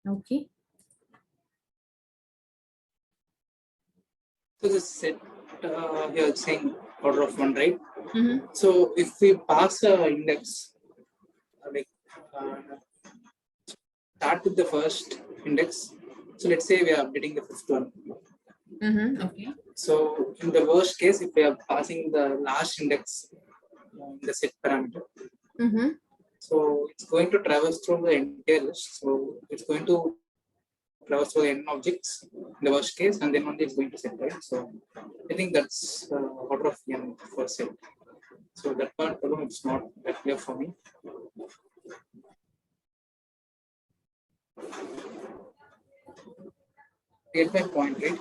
Okay. So this set here it's saying order of 1, right? Mm-hmm. So if we pass a index, like start with the first index. So let's say we are updating the fifth one. Mm-hmm. Okay. So in the worst case, if we are passing the last index in the set parameter, Mm-hmm. so it's going to traverse through the entire list. So it's going to traverse through n objects in the worst case, and then only it's going to set, right? So I think that's order of n for set. So that part alone it's not that clear for me. Get my point, right?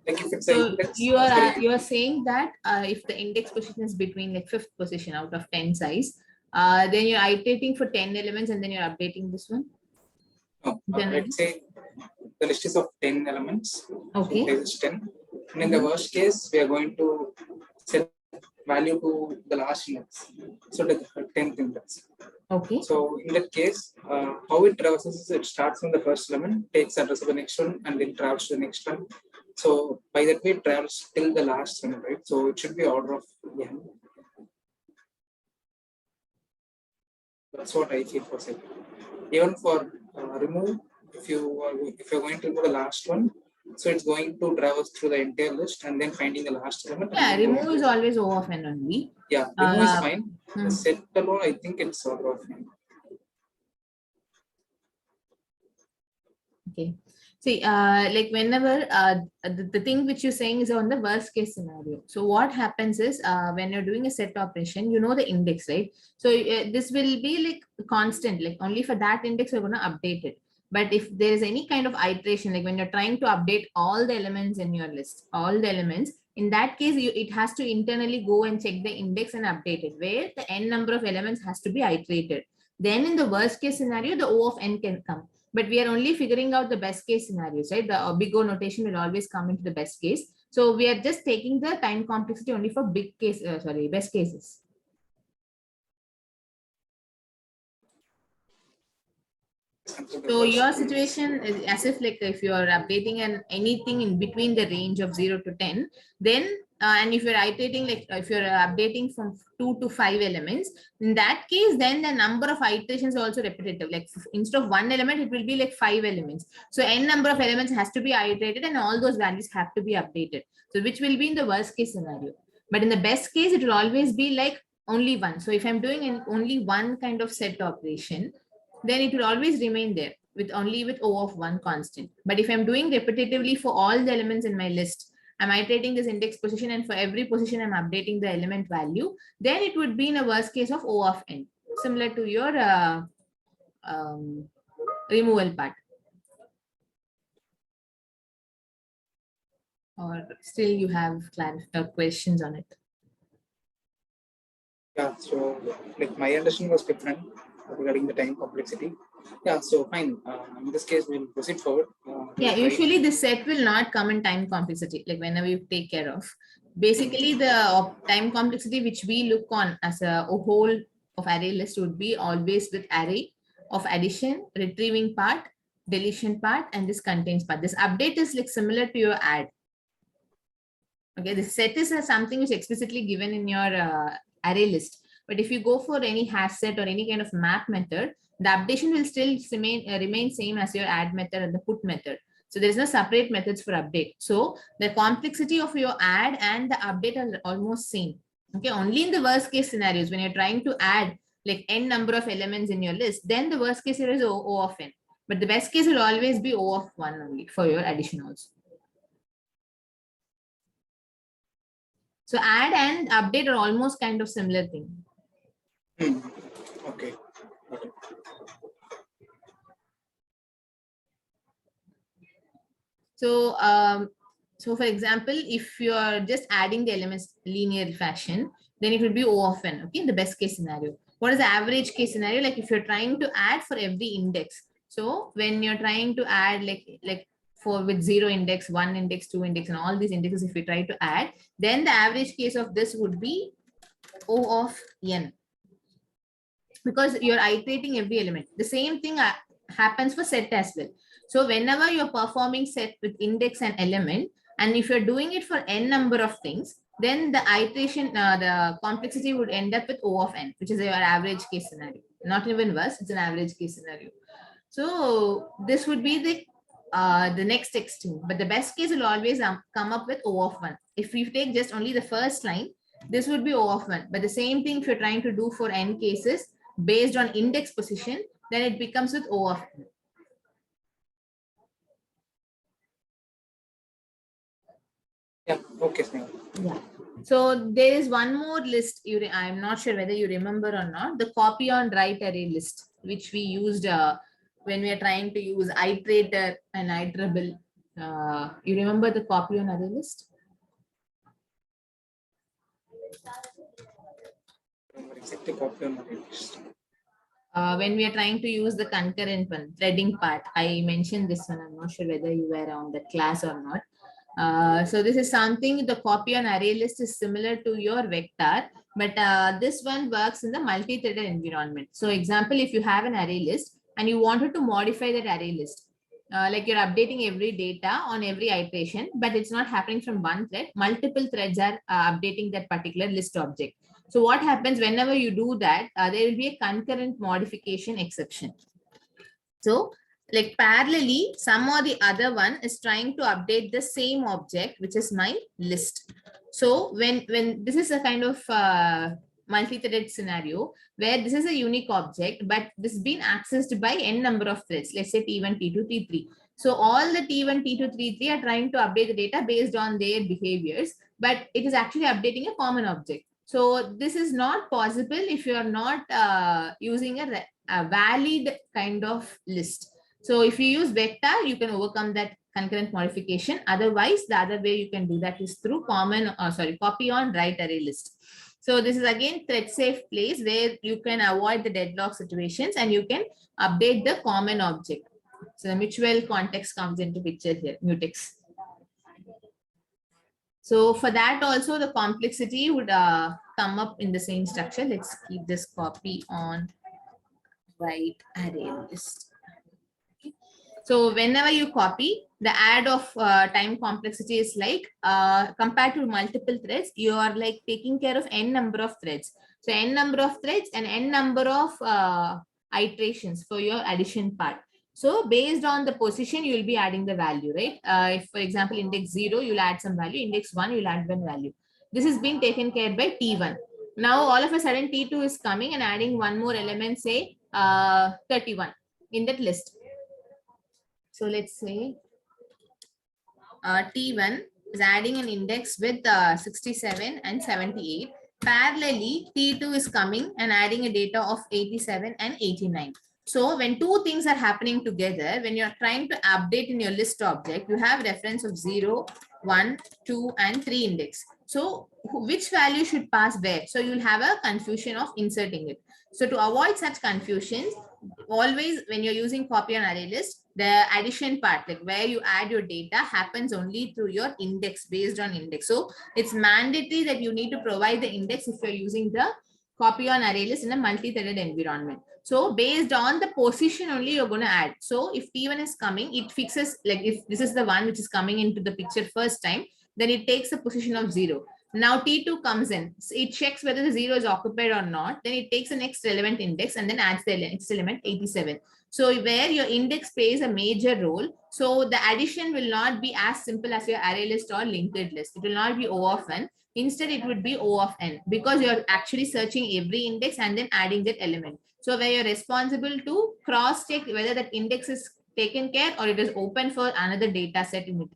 Like if it's an So index, you sorry, are saying that if the index position is between like 5th position out of 10 size, then you're iterating for 10 elements and then you're updating this one. no, Generally. let's say the list is of 10 elements. Okay. So size is 10. And in the worst case, we are going to set value to the last index. So the 10th index. Okay. So in that case, how it traverses is it starts from the first element, takes address of the next one, and then travels to the next one. So by that way, it travels till the last one, right? So it should be order of n. That's what I feel for set. Even for remove, if you're going to remove the last one, so it's going to traverse through the entire list and then finding the last element. Yeah, remove is always O of n only. Yeah, remove is fine. The set alone, I think it's order of n. Okay. See, like whenever the thing which you're saying is on the worst case scenario. So what happens is when you're doing a set operation, you know the index, right? So this will be like constant, like only for that index you're going to update it. But if there is any kind of iteration, like when you're trying to update all the elements in your list, all the elements, in that case, it has to internally go and check the index and update it, where the n number of elements has to be iterated. Then in the worst case scenario, the O of n can come. But we are only figuring out the best case scenarios, right? The big O notation will always come into the best case. So we are just taking the time complexity only for best cases. So your situation is as if like if you are updating anything in between the range of 0 to 10, then and if you're iterating like if you're updating from 2 to 5 elements, in that case, then the number of iterations is also repetitive. Like instead of 1 element, it will be like 5 elements. So n number of elements has to be iterated and all those values have to be updated. So which will be in the worst case scenario. But in the best case, it will always be like only one. So if I'm doing only one kind of set operation, then it will always remain there with O of 1 constant. But if I'm doing repetitively for all the elements in my list, I'm iterating this index position and for every position I'm updating the element value, then it would be in a worst case of O of n, similar to your removal part. Or still you have questions on it? Yeah, so like my understanding was different regarding the time complexity. Yeah, so fine. In this case, we'll proceed forward. Yeah, usually the set will not come in time complexity, like whenever you take care of. Basically, the time complexity which we look on as a whole of array list would be always with array of addition, retrieving part, deletion part, and this contains part. This update is like similar to your add. Okay, the set is something which is explicitly given in your array list. But if you go for any hash set or any kind of map method, the updation will still remain same as your add method and the put method. So there is no separate methods for update. So the complexity of your add and the update are almost same. Okay, only in the worst case scenarios when you're trying to add like n number of elements in your list, then the worst case here is O of n. But the best case will always be O of 1 only for your addition also. So add and update are almost kind of similar thing. Okay. So, so for example, if you are just adding the elements linear fashion, then it will be O of n, okay, the best case scenario. What is the average case scenario? Like if you're trying to add for every index. So when you're trying to add like for with 0 index, 1 index, 2 index, and all these indexes, if we try to add, then the average case of this would be O of n. Because you're iterating every element. The same thing happens for set as well. So whenever you're performing set with index and element, and if you're doing it for n number of things, then the iteration, the complexity would end up with O of n, which is your average case scenario. Not even worse, it's an average case scenario. So this would be the next extreme, but the best case will always come up with O of 1. If we take just only the first line, this would be O of 1. But the same thing if you're trying to do for n cases based on index position, then it becomes with O of n. Yeah, okay. Yeah. So there is one more list. I'm not sure whether you remember or not. The copy on write array list, which we used when we are trying to use iterator and iterable. You remember the copy on array list? Exactly copy on array list. When we are trying to use the concurrent one, threading part, I mentioned this one. I'm not sure whether you were on the class or not. So this is something, the copy on array list is similar to your vector, but this one works in the multi-threaded environment. So example, if you have an array list and you wanted to modify that array list, like you're updating every data on every iteration, but it's not happening from one thread, multiple threads are updating that particular list object. So what happens whenever you do that, there will be a concurrent modification exception. So like parallelly, some or the other one is trying to update the same object, which is my list. So when this is a kind of multi-threaded scenario where this is a unique object, but this is being accessed by n number of threads, let's say T1, T2, T3. So all the T1, T2, T3 are trying to update the data based on their behaviors, but it is actually updating a common object. So this is not possible if you are not using a valid kind of list. So if you use vector, you can overcome that concurrent modification. Otherwise, the other way you can do that is through copy on write array list. So this is again thread safe place where you can avoid the deadlock situations and you can update the common object. So the mutual context comes into picture here, mutex. So for that also the complexity would come up in the same structure. Let's keep this copy on write array list. So whenever you copy, the add of time complexity is like compared to multiple threads, you are like taking care of n number of threads. So n number of threads and n number of iterations for your addition part. So based on the position, you will be adding the value, right? If for example, index 0, you'll add some value, index 1, you'll add one value. This is being taken care by T1. Now all of a sudden T2 is coming and adding one more element, say 31 in that list. So let's say T1 is adding an index with 67 and 78. Parallelly, T2 is coming and adding a data of 87 and 89. So when two things are happening together, when you're trying to update in your list object, you have reference of 0, 1, 2, and 3 index. So which value should pass where? So you'll have a confusion of inserting it. So to avoid such confusions, always when you're using copy on array list, the addition part, like where you add your data, happens only through your index, based on index. So it's mandatory that you need to provide the index if you're using the copy on array list in a multi-threaded environment. So based on the position only you're going to add. So if T1 is coming, it fixes, like if this is the one which is coming into the picture first time, then it takes the position of 0. Now T2 comes in, so it checks whether the 0 is occupied or not. Then it takes the next relevant index and then adds the next element 87. So where your index plays a major role, so the addition will not be as simple as your array list or linked list. It will not be O of n. Instead, it would be O of n because you're actually searching every index and then adding that element. So where you're responsible to cross check whether that index is taken care or it is open for another data set in it.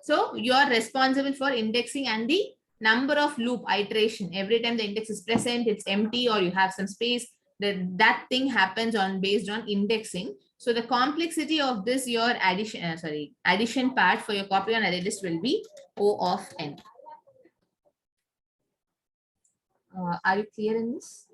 So you're responsible for indexing and the number of loop iteration. Every time the index is present, it's empty or you have some space, that thing happens on based on indexing. So the complexity of this your addition part for your copy on array list will be O of n. Are you clear in this?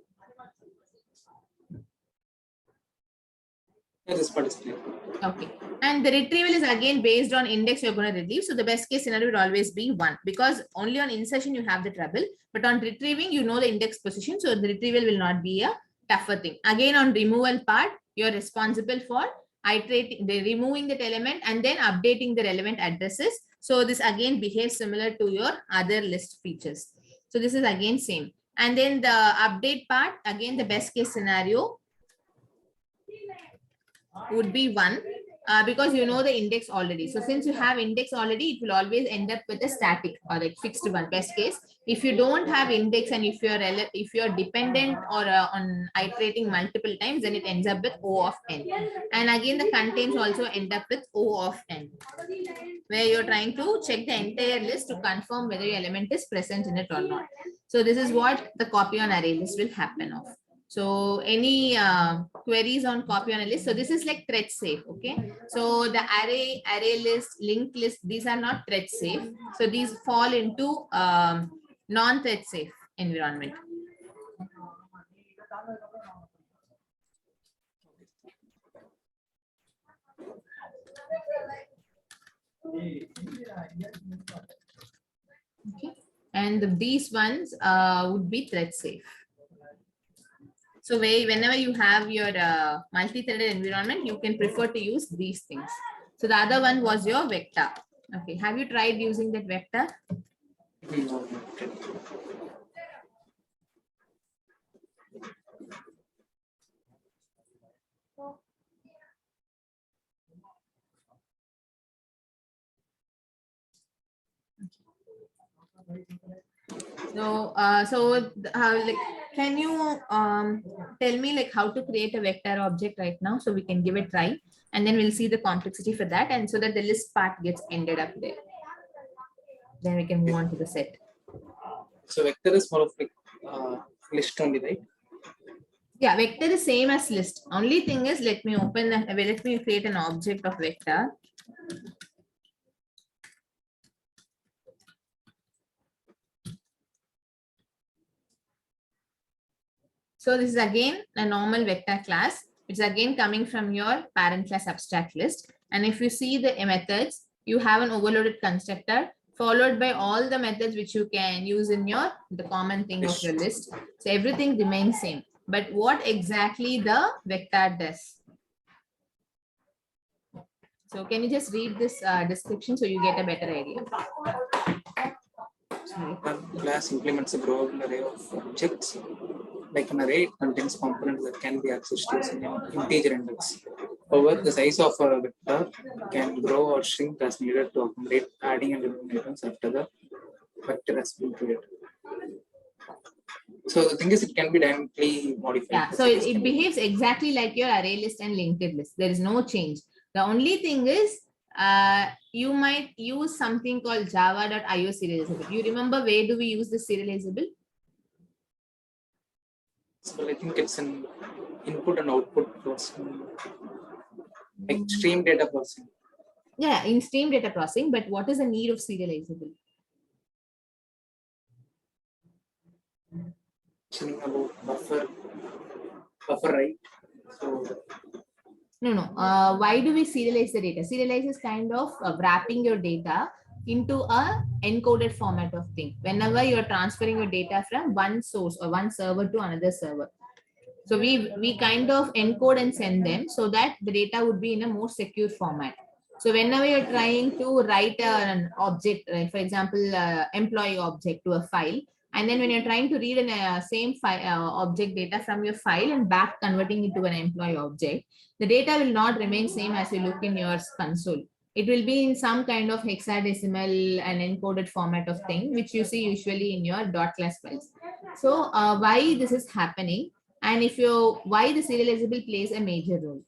Yeah, this part is clear. Okay. And the retrieval is again based on index you're going to retrieve. So the best case scenario would always be 1 because only on insertion you have the trouble, but on retrieving you know the index position. So the retrieval will not be a tougher thing. Again on removal part, you're responsible for removing that element and then updating the relevant addresses. So this again behaves similar to your other list features. So this is again same. And then the update part, again, the best case scenario would be 1. Because you know the index already. So since you have index already, it will always end up with a static or like fixed one, best case. If you don't have index and if you're dependent or on iterating multiple times, then it ends up with O of n. And again, the contains also end up with O of n, where you're trying to check the entire list to confirm whether your element is present in it or not. So this is what the copy on array list will happen of. So any queries on copy on a list. So this is like thread safe. Okay. So the array list, linked list, these are not thread safe. So these fall into non-thread safe environment. Okay. And these ones would be thread safe. So whenever you have your multi-threaded environment, you can prefer to use these things. So the other one was your vector. Okay, have you tried using that vector? So, like, can you tell me like how to create a vector object right now, so we can give it a try, and then we'll see the complexity for that, and so that the list part gets ended up there. Then we can move on to the set. So vector is more of like list only, right? Yeah, vector is same as list. Only thing is, let me create an object of vector. So this is again a normal vector class, which is again coming from your parent class abstract list. And if you see the methods, you have an overloaded constructor followed by all the methods which you can use in the common thing of your list. So everything remains same. But what exactly the vector does? So can you just read this description so you get a better idea? The class implements a global array of objects. Like an array, it contains components that can be accessed using an integer index. However, the size of a vector can grow or shrink as needed to accommodate adding and removing items after the vector has been created. So the thing is, it can be dynamically modified. Yeah, so it behaves exactly like your array list and linked list. There is no change. The only thing is, you might use something called java.io serializable. You remember where do we use the serializable? So I think it's an input and output processing, like stream data processing. Yeah, in stream data processing, but what is the need of serializable? About buffer, right? So No. Why do we serialize the data? Serialize is kind of wrapping your data into a encoded format of thing. Whenever you're transferring your data from one source or one server to another server. So we kind of encode and send them so that the data would be in a more secure format. So whenever you're trying to write an object, like for example, employee object to a file, and then when you're trying to read an same file, object data from your file and back converting it to an employee object, the data will not remain same as you look in your console. It will be in some kind of hexadecimal and encoded format of thing, which you see usually in your .class files. So why this is happening, and why the serializable plays a major role.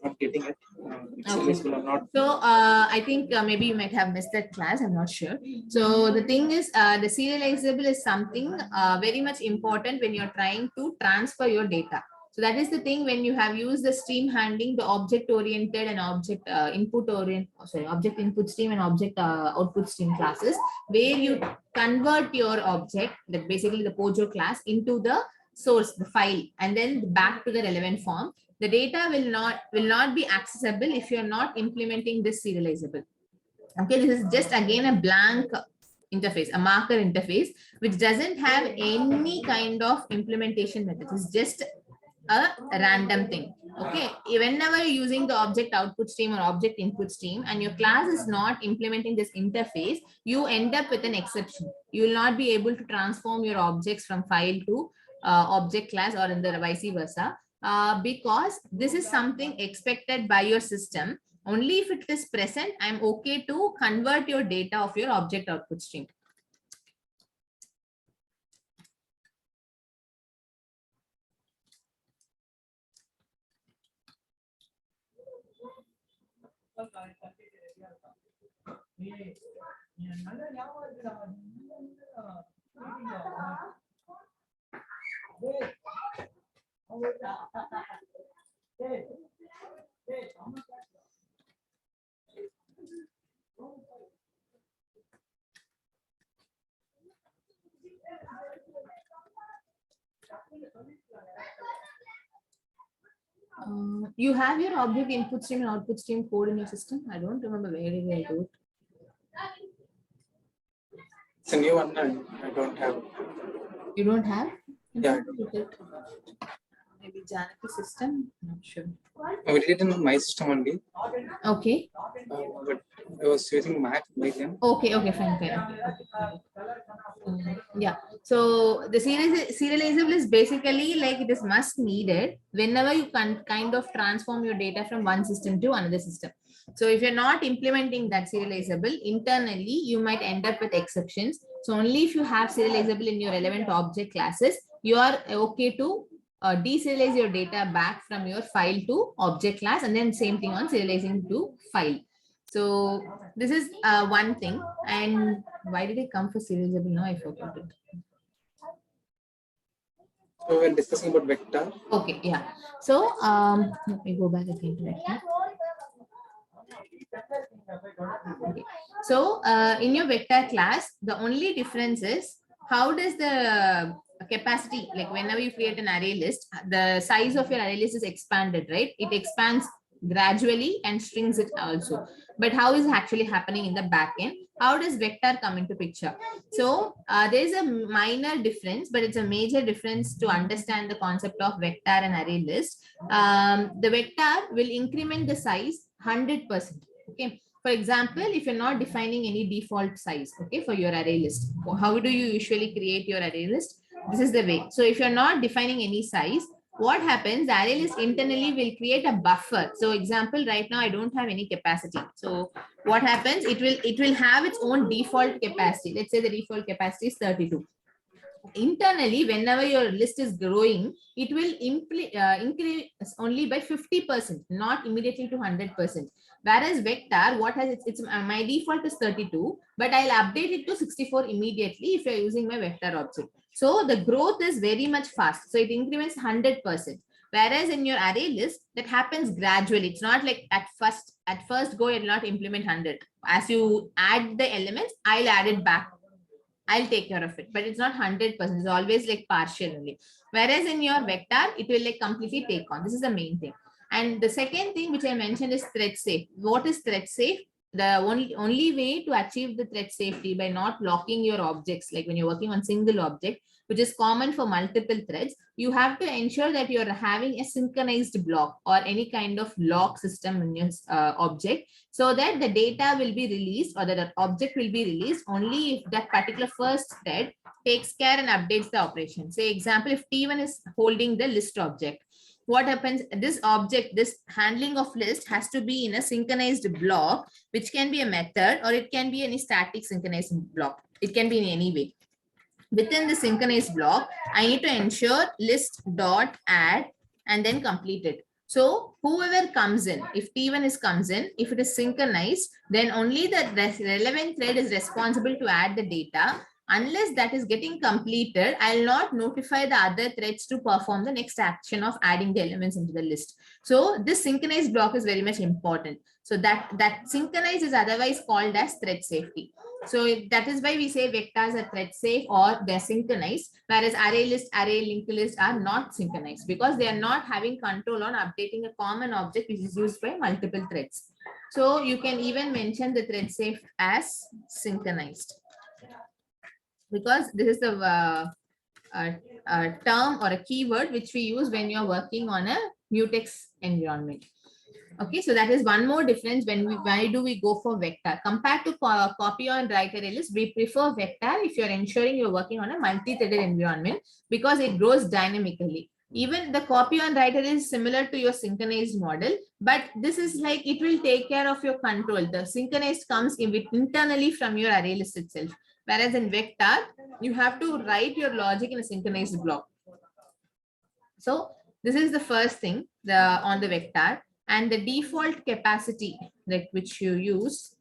not getting it. Okay. So I think maybe you might have missed that class. I'm not sure. So the thing is, the serializable is something very much important when you're trying to transfer your data. So that is the thing when you have used the stream handling, the object oriented and object object input stream and object output stream classes, where you convert your object, that basically the Pojo class, into the source, the file, and then back to the relevant form. The data will not be accessible if you're not implementing this serializable. Okay, this is just again a blank interface, a marker interface, which doesn't have any kind of implementation methods. It's just a random thing. Okay, whenever you're using the object output stream or object input stream and your class is not implementing this interface, you end up with an exception. You will not be able to transform your objects from file to object class or in the vice versa, because this is something expected by your system. Only if it is present, I'm okay to convert your data of your object output stream. You have your object input stream and output stream code in your system? I don't remember where did I do it. It's a new one. I don't have. You don't have? Yeah. Maybe Janaki system? Not sure. I did it in my system only. Okay. But I was using Mac back then. Okay, fine. Yeah. So the serializable is basically like it is must needed whenever you can kind of transform your data from one system to another system. So if you're not implementing that serializable internally, you might end up with exceptions. So only if you have serializable in your relevant object classes, you are okay to deserialize your data back from your file to object class, and then same thing on serializing to file. So this is one thing. And why did it come for serializable? Now I forgot it. So we're discussing about vector. Okay, yeah. So let me go back again to vector. Okay. So in your vector class, the only difference is how does the capacity, like whenever you create an array list, the size of your array list is expanded, right? It expands gradually and strings it also. But how is it actually happening in the backend? How does vector come into picture? So there is a minor difference, but it's a major difference to understand the concept of vector and array list. The vector will increment the size 100%. Okay. For example, if you're not defining any default size, okay, for your array list, how do you usually create your array list? This is the way. So if you're not defining any size, what happens? The array list internally will create a buffer. So example, right now I don't have any capacity. So what happens? It will have its own default capacity. Let's say the default capacity is 32. Internally, whenever your list is growing, it will increase only by 50%, not immediately to 100%. Whereas vector, what has it's my default is 32, but I'll update it to 64 immediately if you're using my vector object. So the growth is very much fast. So it increments 100%. Whereas in your array list, that happens gradually. It's not like at first go, you'll not implement 100. As you add the elements, I'll add it back. I'll take care of it, but it's not 100%. It's always like partial only. Whereas in your vector, it will like completely take on. This is the main thing. And the second thing which I mentioned is thread safe. What is thread safe? The only way to achieve the thread safety by not locking your objects, like when you're working on single object, which is common for multiple threads, you have to ensure that you're having a synchronized block or any kind of lock system in your object, so that the data will be released or the object will be released only if that particular first thread takes care and updates the operation. Say example, if T1 is holding the list object, what happens? This object, this handling of list has to be in a synchronized block, which can be a method or it can be any static synchronized block. It can be in any way. Within the synchronized block, I need to ensure list dot add and then complete it. So whoever comes in, if T1 comes in, if it is synchronized, then only the relevant thread is responsible to add the data. Unless that is getting completed, I'll not notify the other threads to perform the next action of adding the elements into the list. So this synchronized block is very much important. So that synchronized is otherwise called as thread safety. So that is why we say vectors are thread safe or they're synchronized, whereas array list, array linked list are not synchronized because they are not having control on updating a common object which is used by multiple threads. So you can even mention the thread safe as synchronized. because this is the a term or a keyword which we use when you're working on a mutex environment. Okay, so that is one more difference when why do we go for vector compared to copy and write array list. We prefer vector if you're ensuring you're working on a multi-threaded environment because it grows dynamically. Even the copy and write array is similar to your synchronized model, but this is like it will take care of your control. The synchronized comes in with internally from your array list itself, whereas in vector you have to write your logic in a synchronized block. So this is the first thing on the vector. And the default capacity like which you use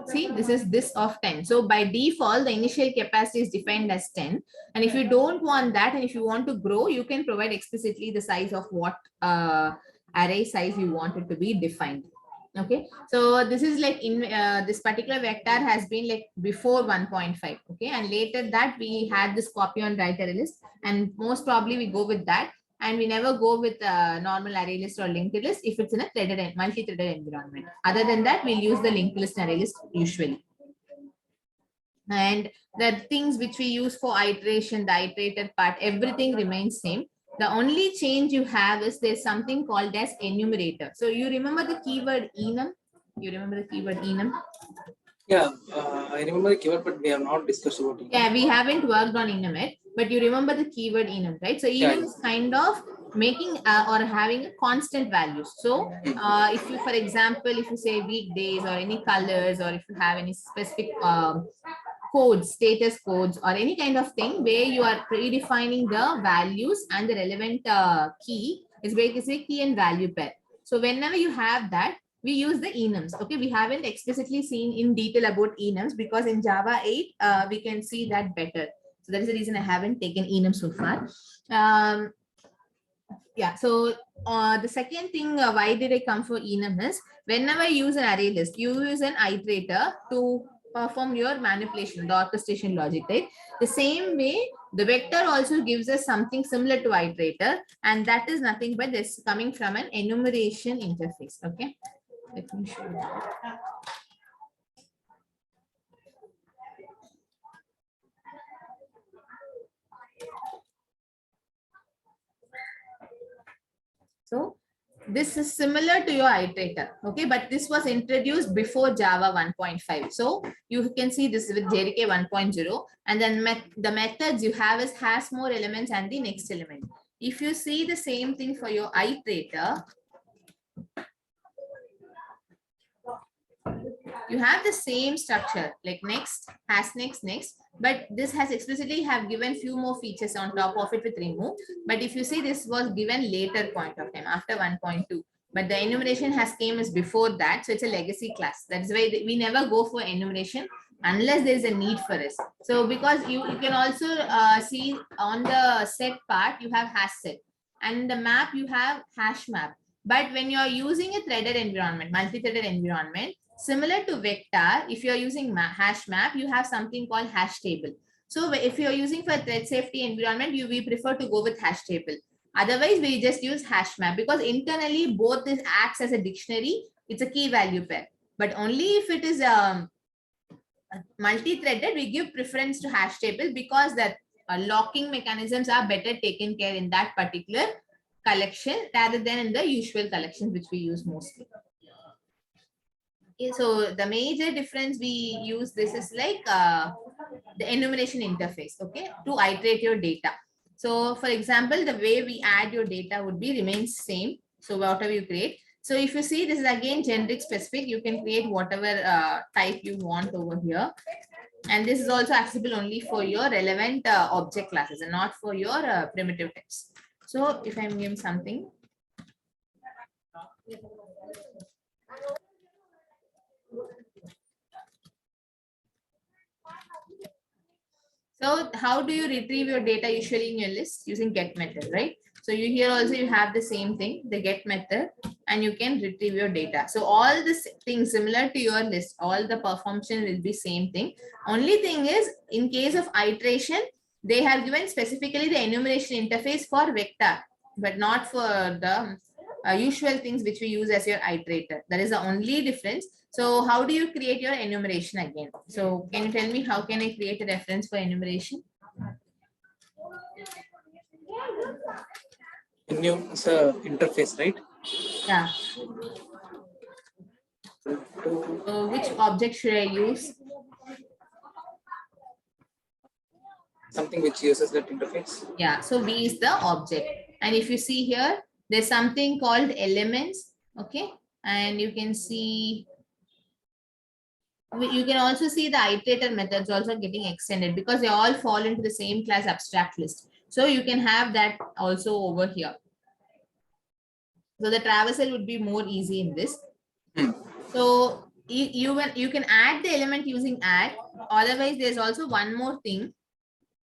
see, this is this of 10. So by default, the initial capacity is defined as 10. And if you don't want that, and if you want to grow, you can provide explicitly the size of what array size you want it to be defined. Okay, so this is like in this particular vector has been like before 1.5. Okay, and later that we had this copy on write array list, and most probably we go with that. And we never go with a normal array list or linked list if it's in a threaded multi-threaded environment. Other than that, we'll use the linked list and array list usually. And the things which we use for iteration, the iterated part, everything remains same. The only change you have is there's something called as enumerator. So you remember the keyword enum? You remember the keyword enum? Yeah, I remember the keyword, but we have not discussed about it. Yeah, we haven't worked on enum yet, but you remember the keyword enum, right? So enum is kind of making or having a constant values. So if you, for example, if you say weekdays or any colors, or if you have any specific codes, status codes, or any kind of thing where you are predefining the values and the relevant key is basically key and value pair. So whenever you have that, we use the enums. Okay, we haven't explicitly seen in detail about enums because in Java 8, we can see that better. So that is the reason I haven't taken enums so far. Yeah, so the second thing, why did I come for enum is whenever you use an array list, you use an iterator to perform your manipulation, the orchestration logic, right? The same way, the vector also gives us something similar to iterator, and that is nothing but this coming from an enumeration interface. Okay, let me show you. So this is similar to your iterator, okay, but this was introduced before Java 1.5. So you can see this with JDK 1.0, and then the methods you have is has more elements and the next element. If you see the same thing for your iterator, you have the same structure like next, has next, but this has explicitly have given few more features on top of it with remove. But if you see, this was given later point of time after 1.2, but the enumeration has came as before that. So it's a legacy class. That's why we never go for enumeration unless there is a need for this. So because you can also see on the set part, you have hash set, and the map you have hash map. But when you're using a threaded environment, multi-threaded environment, similar to vector, if you're using hash map, you have something called hash table. So if you're using for thread safety environment, we prefer to go with hash table. Otherwise, we just use hash map because internally both this acts as a dictionary. It's a key value pair. But only if it is multi-threaded, we give preference to hash table because that locking mechanisms are better taken care in that particular collection rather than in the usual collections which we use mostly. So the major difference we use this is like the enumeration interface, okay, to iterate your data. So for example, the way we add your data would be remains same. So whatever you create. So if you see, this is again generic specific, you can create whatever type you want over here. And this is also accessible only for your relevant object classes and not for your primitive types. So if I'm giving something. So how do you retrieve your data usually in your list? Using get method, right? So you here also you have the same thing, the get method. and you can retrieve your data. So all this things similar to your list, all the performance will be same thing. Only thing is, in case of iteration, they have given specifically the enumeration interface for vector, but not for the usual things which we use as your iterator. That is the only difference. So how do you create your enumeration again? So can you tell me how can I create a reference for enumeration? New interface, right? Yeah. So which object should I use? Something which uses that interface. Yeah, so V is the object. And if you see here, there's something called elements. Okay. And you can see, you can also see the iterator methods also getting extended because they all fall into the same class abstract list. So you can have that also over here. So the traversal would be more easy in this. So you can add the element using add. Otherwise, there's also one more thing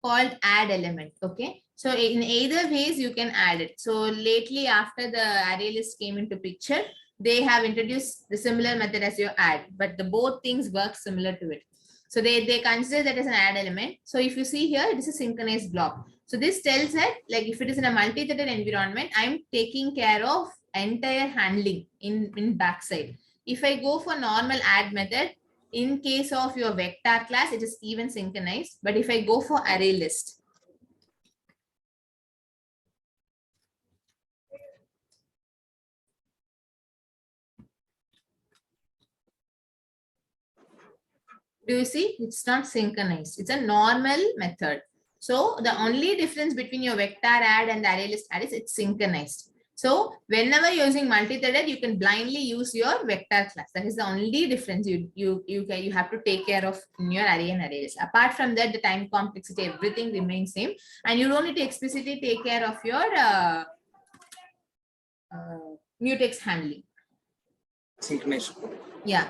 called add element. Okay. So in either ways, you can add it. So lately, after the array list came into picture, they have introduced the similar method as your add, but the both things work similar to it. So they consider that as an add element. So if you see here, it is a synchronized block. So this tells that, like, if it is in a multi-threaded environment, I'm taking care of entire handling in backside. If I go for normal add method, in case of your vector class, it is even synchronized. But if I go for array list, do you see? It's not synchronized. It's a normal method. So the only difference between your vector add and the array list add is it's synchronized. So whenever you're using multi-threaded, you can blindly use your vector class. That is the only difference you have to take care of in your array and array list. Apart from that, the time complexity, everything remains same. And you don't need to explicitly take care of your mutex handling. Synchronization. Yeah,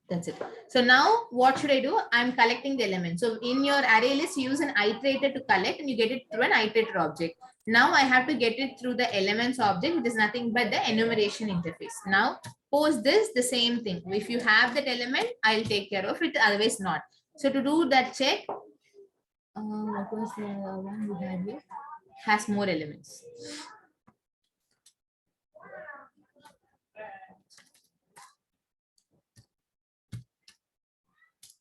that's it. So now what should I do? I'm collecting the elements. So in your array list, you use an iterator to collect and you get it through an iterator object. Now I have to get it through the elements object. It is nothing but the enumeration interface. Now post this, the same thing. If you have that element, I'll take care of it, otherwise not. So to do that check, what was the one we had here? Has more elements.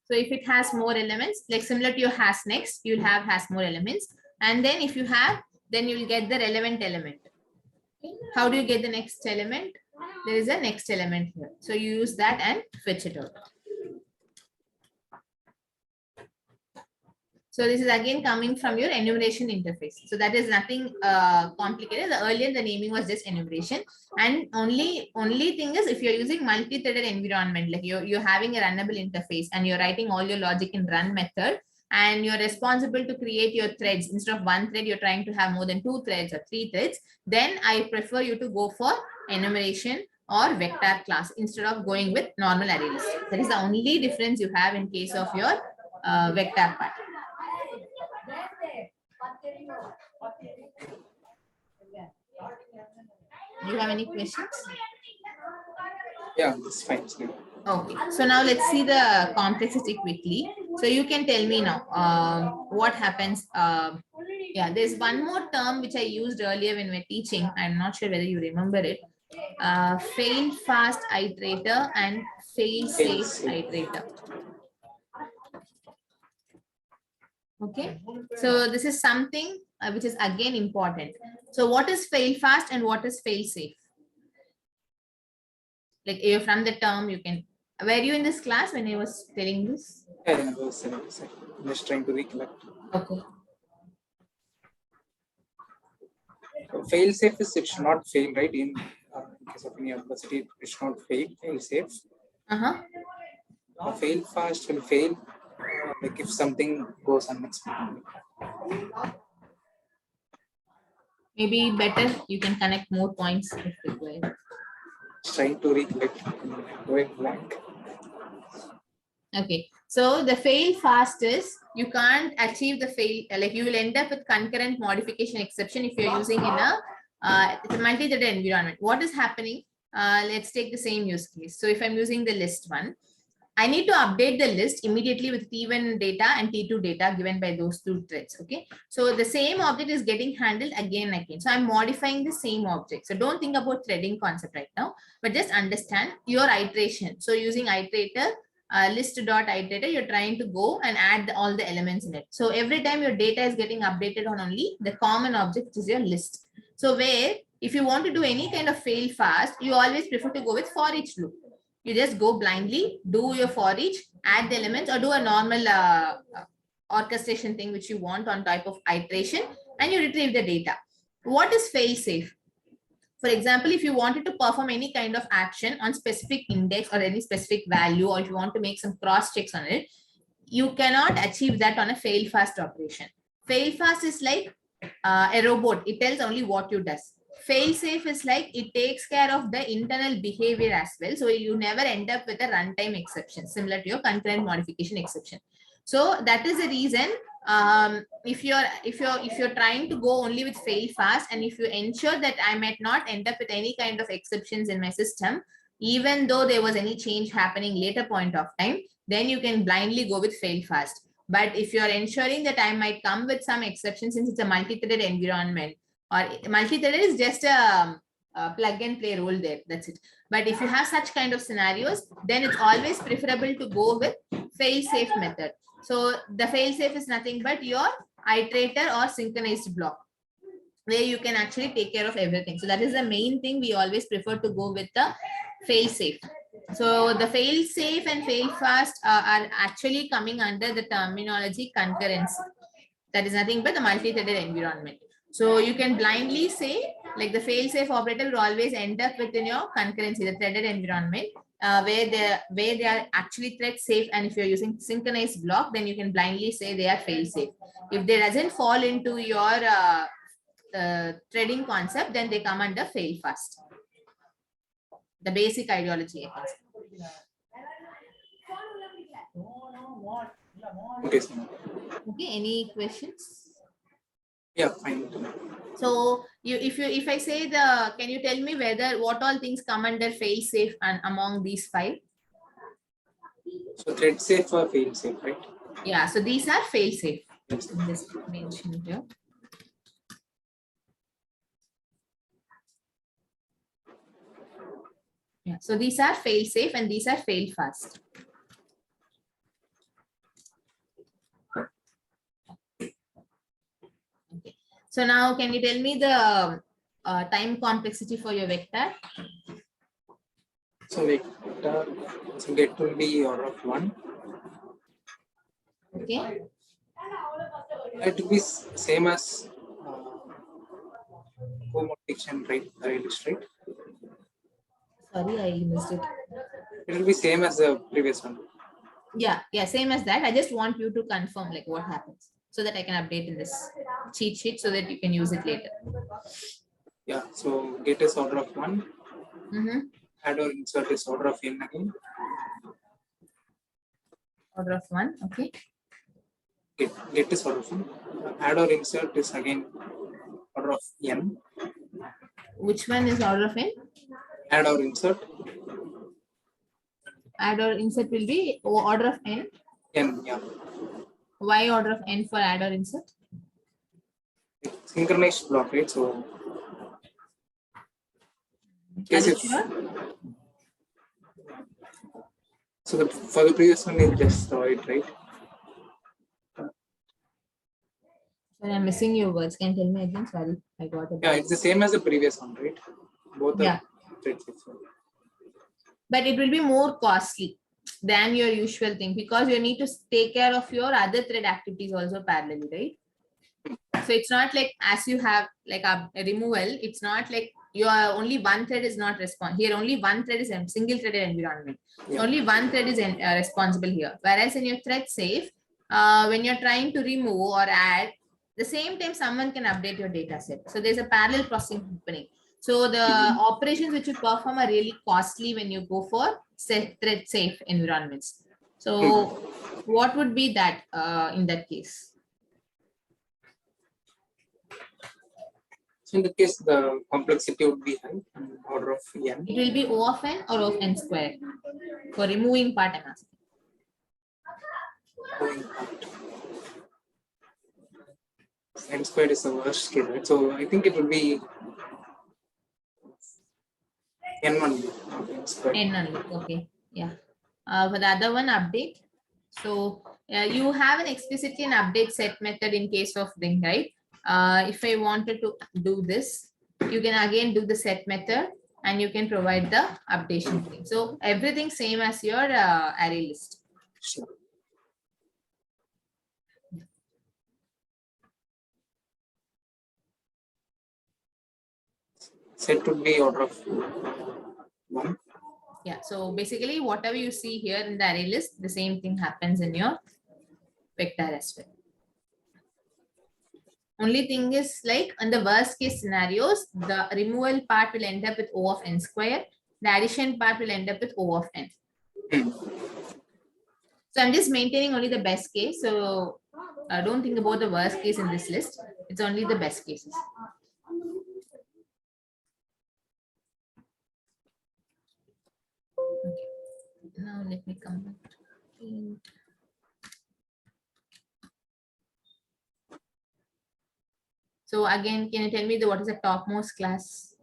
So if it has more elements, like similar to your has next, you'll have has more elements. And then if you have, then you will get the relevant element. Okay. How do you get the next element? There is a next element here. So you use that and fetch it out. So this is again coming from your enumeration interface. So that is nothing complicated. Earlier the naming was just enumeration. And only thing is, if you're using multi-threaded environment, like you're having a runnable interface and you're writing all your logic in run method, and you're responsible to create your threads. Instead of one thread, you're trying to have more than 2 threads or 3 threads. Then I prefer you to go for enumeration or vector class instead of going with normal array list. That is the only difference you have in case of your vector part. Do you have any questions? Yeah, that's fine. Okay, so now let's see the complexity quickly. So you can tell me now what happens. Yeah, there's one more term which I used earlier when we're teaching. I'm not sure whether you remember it. Fail fast iterator and fail safe iterator. Okay, so this is something which is again important. So what is fail fast and what is fail safe? Like you're from the term, you can. Were you in this class when I was telling this? Yeah, I was just trying to recollect. Okay. So fail safe is it should not fail, right? In case of any adversity, it should not fail. Fail safe. Fail fast will fail. Like if something goes unexpectedly. Maybe better you can connect more points if required. Trying to recollect, going blank. Okay, so the fail fast is you can't achieve the fail, like you will end up with concurrent modification exception if you're using in a multi-threaded environment. What is happening? let's take the same use case. So if I'm using the list one, I need to update the list immediately with T1 data and T2 data given by those two threads. Okay. So the same object is getting handled again and again. So I'm modifying the same object. So don't think about threading concept right now, but just understand your iteration. So using iterator, list.iterator, you're trying to go and add all the elements in it. So every time your data is getting updated on only the common object, which is your list. So where if you want to do any kind of fail fast, you always prefer to go with for each loop. You just go blindly, do your for each, add the elements, or do a normal orchestration thing which you want on type of iteration, and you retrieve the data. What is fail safe? For example, if you wanted to perform any kind of action on specific index or any specific value, or if you want to make some cross checks on it, you cannot achieve that on a fail fast operation. Fail fast is like a robot. It tells only what you does. Fail safe is like it takes care of the internal behavior as well. So you never end up with a runtime exception similar to your concurrent modification exception. So that is the reason if you're trying to go only with fail fast, and if you ensure that I might not end up with any kind of exceptions in my system, even though there was any change happening later point of time, then you can blindly go with fail fast. But if you're ensuring that I might come with some exceptions, since it's a multi-threaded environment, or multi-threaded is just a plug and play role there, that's it. But if you have such kind of scenarios, then it's always preferable to go with fail safe method. So the fail safe is nothing but your iterator or synchronized block, where you can actually take care of everything. So that is the main thing. We always prefer to go with the fail safe. So the fail safe and fail fast are actually coming under the terminology concurrency. That is nothing but the multi-threaded environment. So you can blindly say like the fail safe operator will always end up within your concurrency, the threaded environment, where they are actually thread safe. And if you're using synchronized block, then you can blindly say they are fail safe. If they doesn't fall into your threading concept, then they come under fail fast. The basic ideology. Okay. Okay. Any questions? Yeah, fine. So if I say can you tell me what all things come under fail safe and among these five? So thread safe or fail safe, right? Yeah. So these are fail safe. Yes. Just mention here. Yeah. So these are fail safe and these are fail fast. Okay. So now can you tell me the time complexity for your vector? So vector, so get will be order of 1. Okay. It will be same as co-modification, right? List, right? Sorry, I missed it. It will be same as the previous one. Yeah, same as that. I just want you to confirm like what happens so that I can update in this cheat sheet so that you can use it later. Yeah, so get is order of 1. Add or insert is order of n again. Order of 1, okay. Get is order of 1. Add or insert is again order of n. Which one is order of n? Add or insert. Add or insert will be order of n. N, yeah. Why order of n for add or insert? Synchronized block, right? So Sure? So for the previous one is just it, right? Sorry, I'm missing your words. Can you tell me again? Sorry, I got it. Yeah, it's the same as the previous one, right? Both are threads. But it will be more costly than your usual thing because you need to take care of your other thread activities also parallelly, right? So it's not like as you have like a removal, it's not like your only one thread is not responsible. Here only one thread is a single threaded environment. So only one thread is responsible here. Whereas in your thread safe, when you're trying to remove or add, the same time someone can update your data set. So there's a parallel processing happening. So the operations which you perform are really costly when you go for thread safe environments. So what would be that in that case? So in that case, the complexity would be high, order of n. It will be O of n or O of n square. For removing part, I'm asking. Moving part. N squared is the worst case, right? So I think it would be n1, not n squared. N only. Okay. Yeah. For the other one, update. So you have an explicitly an update set method in case of ring, right? If I wanted to do this, you can again do the set method and you can provide the updation thing. So everything same as your array list. Sure. Set would be order of 1. Yeah. So basically, whatever you see here in the array list, the same thing happens in your vector as well. Only thing is, like in the worst case scenarios, the removal part will end up with O of n square. The addition part will end up with O of n. So I'm just maintaining only the best case. So don't think about the worst case in this list. It's only the best cases. Okay. Now let me come back to paint. So again, can you tell me what is the topmost class?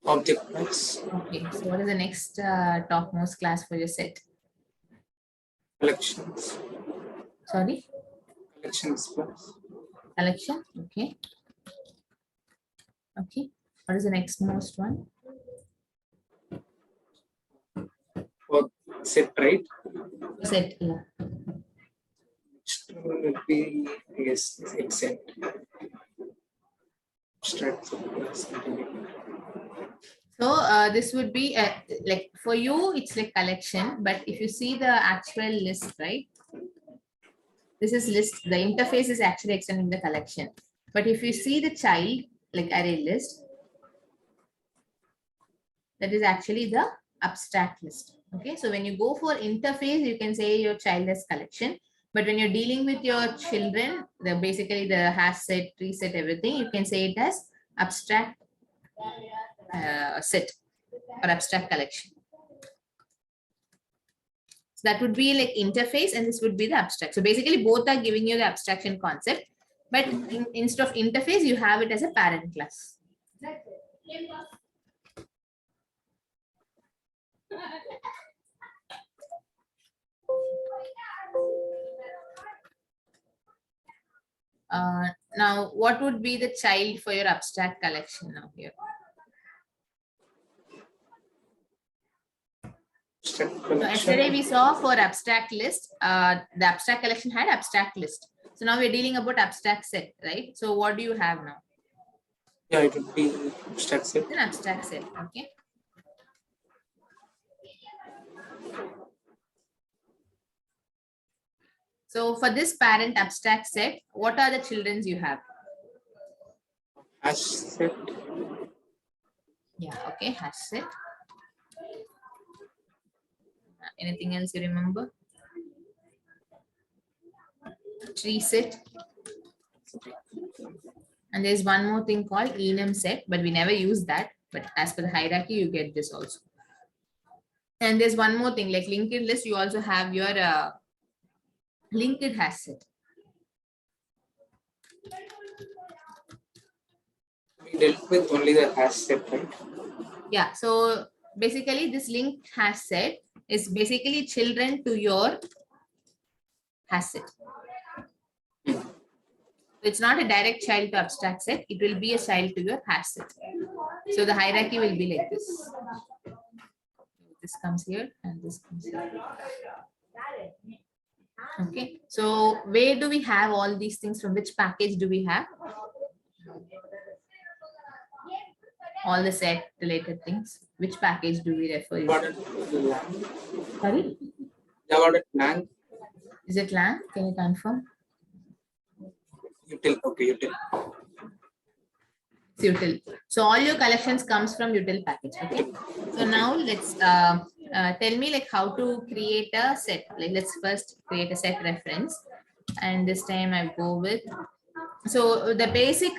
Object class. Okay. So what is the next topmost class for your set? Collections. Sorry? Collections class. Collection. Okay. Okay. What is the next most one? For set, right? Set. Yeah. Next one would be, I guess, set. Abstract class. So this would be like for you, it's like collection. But if you see the actual list, right? This is list. The interface is actually extending the collection. But if you see the child, like array list, that is actually the abstract list. Okay, so when you go for interface, you can say your child has collection. But when you're dealing with your children, the basically the hash set, tree set, everything, you can say it as abstract set or abstract collection. So that would be like interface and this would be the abstract. So basically both are giving you the abstraction concept, but instead of interface, you have it as a parent class. Now, what would be the child for your abstract collection now here? So yesterday we saw for abstract list, the abstract collection had abstract list. So now we're dealing about abstract set, right? So what do you have now? Yeah, it would be abstract set. An abstract set, okay. So for this parent abstract set, what are the childrens you have? Hash set. Yeah, okay, hash set. Anything else you remember? Tree set. And there's one more thing called enum set, but we never use that. But as per the hierarchy, you get this also. And there's one more thing, like linked list, you also have your linked hash set. We dealt with only the hash set, right? Yeah, so basically this linked hash set is basically children to your hash set. It's not a direct child to abstract set, it will be a child to your hash set. So the hierarchy will be like this. This comes here and this comes here. Okay, so where do we have all these things? From which package do we have? All the set related things. Which package do we refer to? Sorry? Lang. Is it Lang? Can you confirm? Util, okay, util. It's util. So all your collections comes from util package. Okay. So now let's tell me like how to create a set. Like let's first create a set reference, and this time I go with So the basic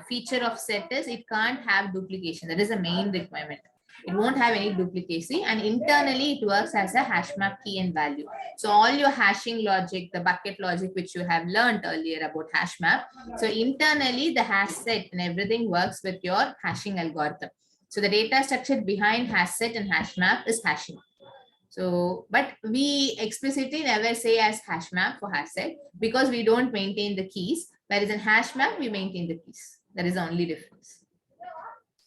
feature of set is it can't have duplication. That is the main requirement. It won't have any duplicacy, and internally it works as a hash map key and value. So all your hashing logic, the bucket logic, which you have learned earlier about hash map. So internally the hash set and everything works with your hashing algorithm. So the data structure behind hash set and hash map is hashing. So, but we explicitly never say as hash map for hash set because we don't maintain the keys, whereas in hash map, we maintain the keys. That is the only difference.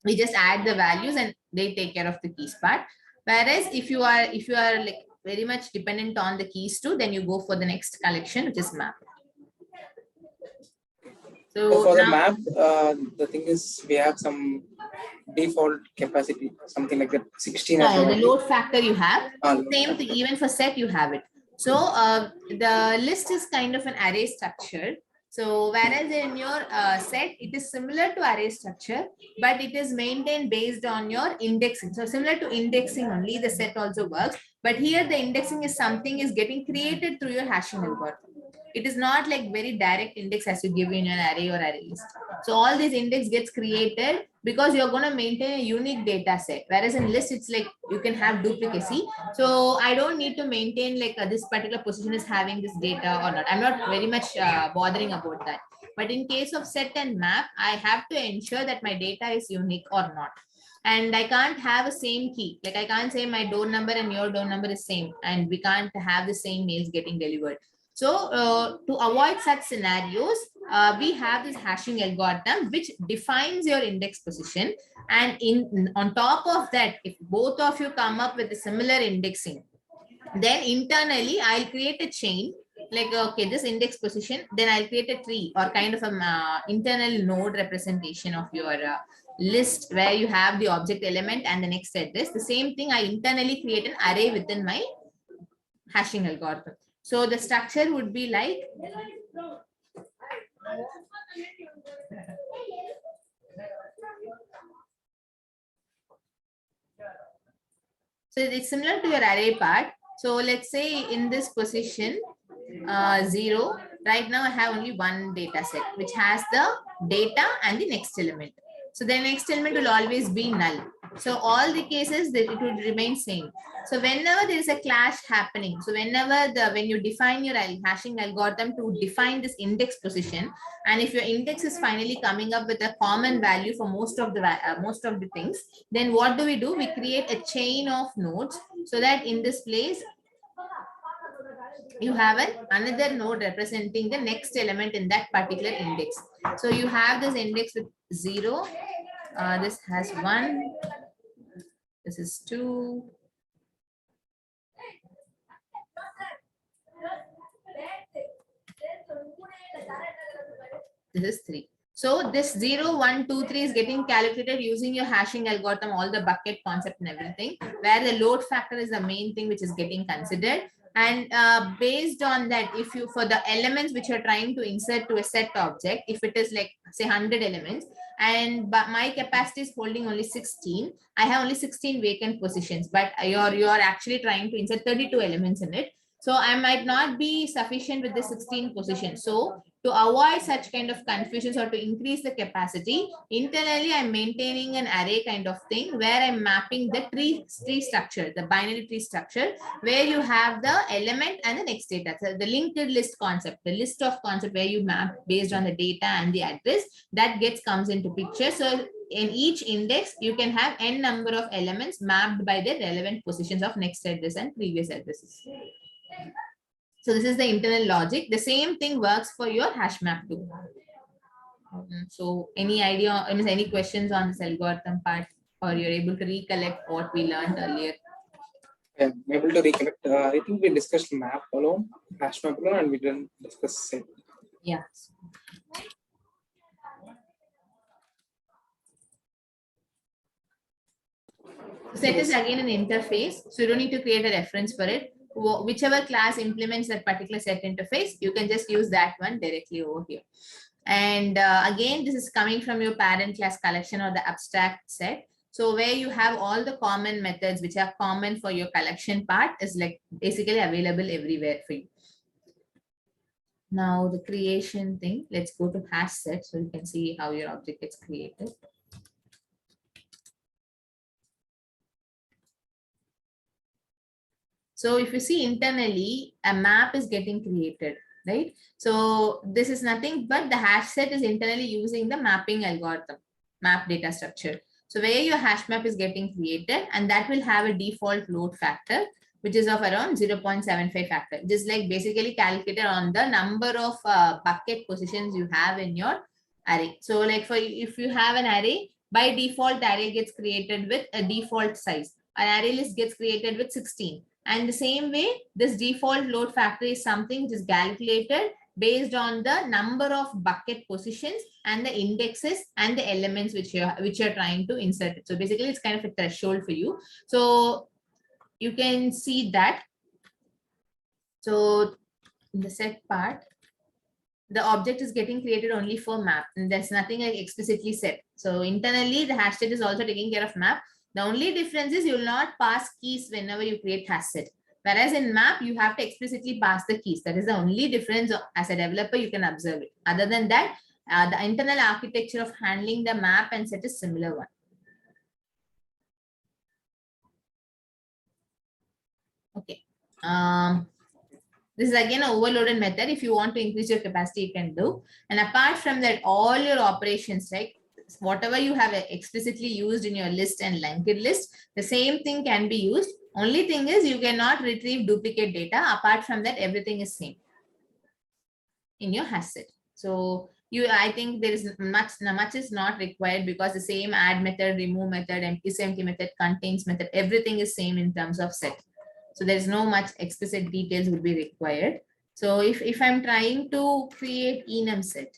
We just add the values and they take care of the keys part. Whereas if you are like very much dependent on the keys too, then you go for the next collection, which is map. So for the map, the thing is we have some default capacity, something like that, 16. The load factor you have, same thing, even for set you have it. So the list is kind of an array structure. So whereas in your set, it is similar to array structure, but it is maintained based on your indexing. So similar to indexing only, the set also works. But here the indexing is something is getting created through your hashing algorithm. It is not like very direct index as you give in an array or array list. So all these index gets created because you're going to maintain a unique data set. Whereas in list, it's like you can have duplicacy. So I don't need to maintain like this particular position is having this data or not. I'm not very much bothering about that. But in case of set and map, I have to ensure that my data is unique or not. And I can't have a same key. Like I can't say my door number and your door number is same. And we can't have the same mails getting delivered. So to avoid such scenarios, we have this hashing algorithm which defines your index position. And on top of that, if both of you come up with a similar indexing, then internally I'll create a chain like, okay, this index position, then I'll create a tree or kind of a internal node representation of your list where you have the object element and the next address. The same thing, I internally create an array within my hashing algorithm. So the structure would be like, so it's similar to your array part. So let's say in this position 0, right now I have only one data set which has the data and the next element. So the next element will always be null. So all the cases that it would remain same. So whenever there is a clash happening, so whenever when you define your hashing algorithm to define this index position, and if your index is finally coming up with a common value for most of the things, then what do? We create a chain of nodes so that in this place you have another node representing the next element in that particular index. So you have this index with 0. This has 1. This is 2. This is 3. So this 0, 1, 2, 3 is getting calculated using your hashing algorithm, all the bucket concept and everything, where the load factor is the main thing which is getting considered. And based on that, if you, for the elements which you're trying to insert to a set object, if it is like say 100 elements, and but my capacity is holding only 16, I have only 16 vacant positions, but you're actually trying to insert 32 elements in it. So I might not be sufficient with the 16 positions. So to avoid such kind of confusions or to increase the capacity, internally I'm maintaining an array kind of thing where I'm mapping the tree structure, the binary tree structure, where you have the element and the next data. So the linked list concept, the list of concept where you map based on the data and the address, that comes into picture. So in each index, you can have n number of elements mapped by the relevant positions of next address and previous addresses. So this is the internal logic. The same thing works for your hash map too. So any idea, any questions on this algorithm part, or you're able to recollect what we learned earlier? Yeah, I'm able to recollect. I think we discussed map alone, hash map alone, and we didn't discuss set. Yeah. Set is again an interface, so you don't need to create a reference for it. Whichever class implements that particular set interface, you can just use that one directly over here. And again, this is coming from your parent class collection or the abstract set. So where you have all the common methods which are common for your collection part is like basically available everywhere for you. Now the creation thing, let's go to hash set so you can see how your object gets created. So if you see internally, a map is getting created, right? So this is nothing but the hash set is internally using the mapping algorithm, map data structure. So where your hash map is getting created, and that will have a default load factor, which is of around 0.75 factor. Just like basically calculated on the number of bucket positions you have in your array. So like for if you have an array, by default array gets created with a default size. An array list gets created with 16. And the same way, this default load factor is something which is calculated based on the number of bucket positions and the indexes and the elements which you're trying to insert. So basically, it's kind of a threshold for you. So you can see that. So in the set part, the object is getting created only for map, and there's nothing like explicitly set. So internally, the hash set is also taking care of map. The only difference is you will not pass keys whenever you create hash set. Whereas in map, you have to explicitly pass the keys. That is the only difference. As a developer, you can observe it. Other than that, the internal architecture of handling the map and set is similar one. Okay. This is again an overloaded method. If you want to increase your capacity, you can do. And apart from that, all your operations, right? Whatever you have explicitly used in your list and linked list, the same thing can be used. Only thing is you cannot retrieve duplicate data. Apart from that, everything is same in your hash set. So I think there is much is not required because the same add method, remove method, empty method, contains method, everything is same in terms of set. So there's no much explicit details would be required. So if I'm trying to create enum set,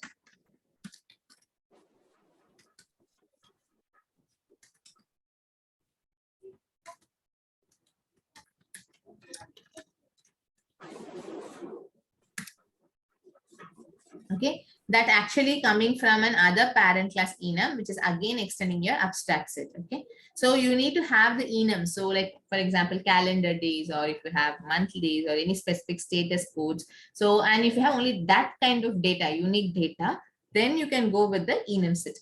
okay, that actually coming from another parent class enum, which is again extending your abstract set. Okay, so you need to have the enum. So like for example, calendar days, or if you have monthly days or any specific status codes. So and if you have only that kind of data, unique data, then you can go with the enum set.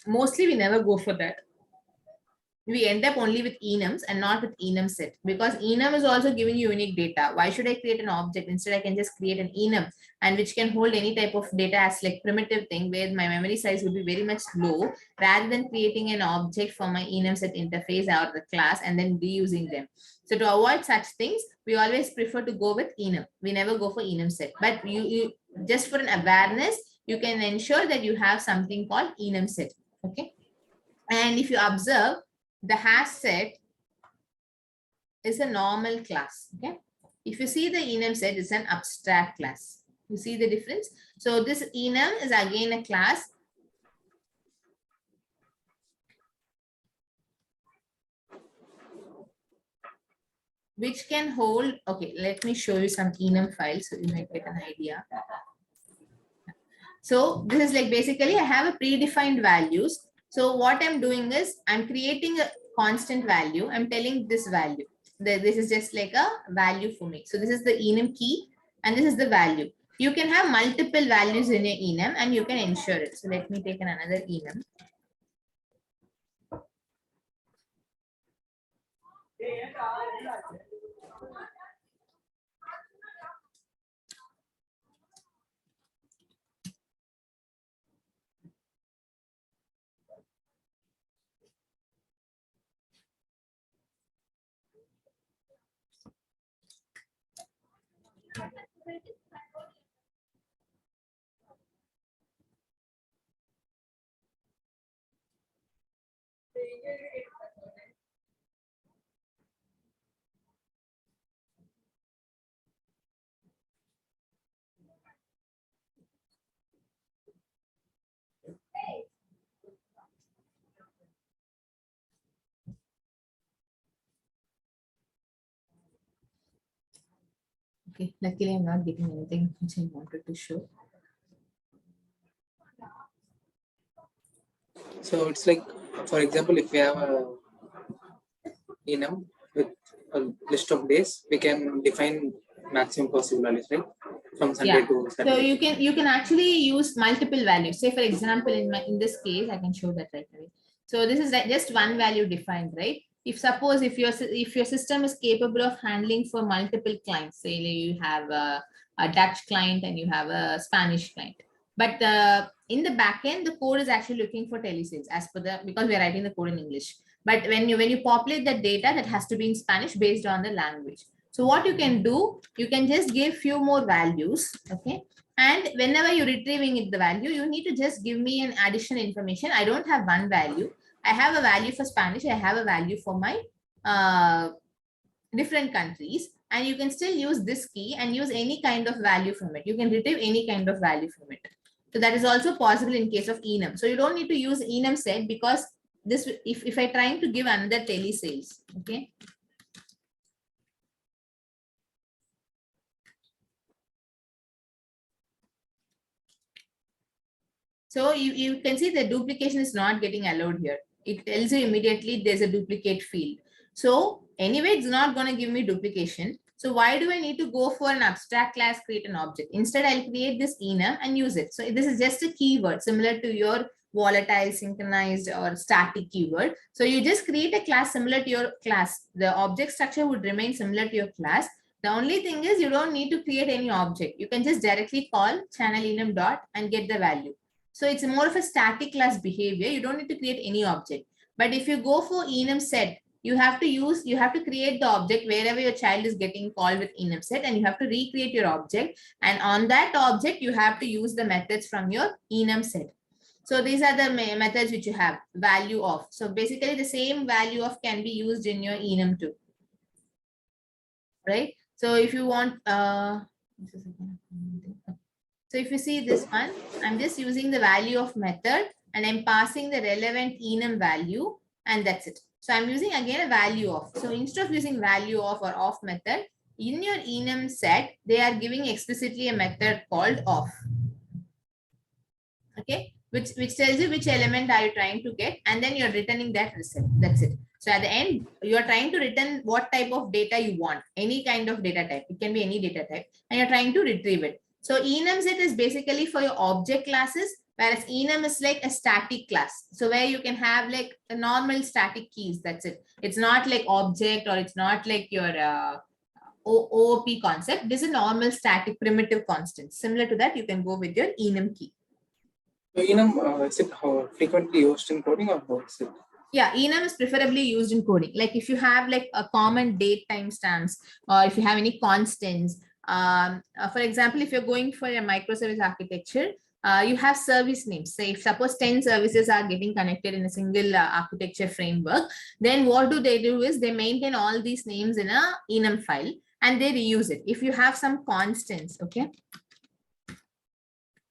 Mostly we never go for that. We end up only with enums and not with enum set, because enum is also giving you unique data. Why should I create an object? Instead, I can just create an enum, and which can hold any type of data as like primitive thing where my memory size would be very much low, rather than creating an object for my enum set interface or the class and then reusing them. So to avoid such things, we always prefer to go with enum. We never go for enum set. But you just for an awareness, you can ensure that you have something called enum set. Okay. And if you observe, the hash set is a normal class. Okay. If you see the enum set, it's an abstract class. You see the difference? So this enum is again a class which can hold. Okay, let me show you some enum files so you might get an idea. So this is like basically I have a predefined values. So what I'm doing is I'm creating a constant value. I'm telling this value. This is just like a value for me. So this is the enum key and this is the value. You can have multiple values in your enum and you can ensure it. So let me take another enum. Okay, luckily I'm not getting anything which I wanted to show. So it's like, for example, if we have a enum with a list of days, we can define maximum possible values, right? from Sunday Yeah. to So Saturday. you can actually use multiple values. Say for example, in this case, I can show that right away. So this is like just one value defined, right? If suppose if your system is capable of handling for multiple clients, say you have a Dutch client and you have a Spanish client, but in the backend, the code is actually looking for telesales as per the, because we're writing the code in English. But when you populate the data, that has to be in Spanish based on the language. So what you can do, you can just give few more values, okay? And whenever you're retrieving it, the value, you need to just give me an additional information. I don't have one value. I have a value for Spanish. I have a value for my different countries. And you can still use this key and use any kind of value from it. You can retrieve any kind of value from it. So that is also possible in case of enum. So you don't need to use enum set, because this, if I trying to give another telesales, okay? So you can see the duplication is not getting allowed here. It tells you immediately there's a duplicate field. So anyway, it's not going to give me duplication. So why do I need to go for an abstract class, create an object? Instead, I'll create this enum and use it. So this is just a keyword similar to your volatile, synchronized, or static keyword. So you just create a class similar to your class. The object structure would remain similar to your class. The only thing is you don't need to create any object. You can just directly call channel enum dot and get the value. So it's more of a static class behavior. You don't need to create any object. But if you go for enum set, you have to create the object wherever your child is getting called with enum set, and you have to recreate your object. And on that object, you have to use the methods from your enum set. So these are the methods which you have. Value of. So basically the same value of can be used in your enum too. Right? So if you want, so if you see this one, I'm just using the value of method and I'm passing the relevant enum value, and that's it. So I'm using again a value of. So instead of using value of or of method, in your enum set, they are giving explicitly a method called of. Okay, which tells you which element are you trying to get, and then you're returning that result. That's it. So at the end, you're trying to return what type of data you want, any kind of data type. It can be any data type, and you're trying to retrieve it. So enum set is basically for your object classes, whereas enum is like a static class. So where you can have like a normal static keys. That's it. It's not like object, or it's not like your OOP concept. This is normal static primitive constant. Similar to that, you can go with your enum key. So enum, is it frequently used in coding, or how is it? Yeah, enum is preferably used in coding. Like if you have like a common date timestamps, or if you have any constants, for example, if you're going for a microservice architecture, you have service names. Say if suppose 10 services are getting connected in a single architecture framework, then what do? Is they maintain all these names in a enum file and they reuse it. If you have some constants, okay.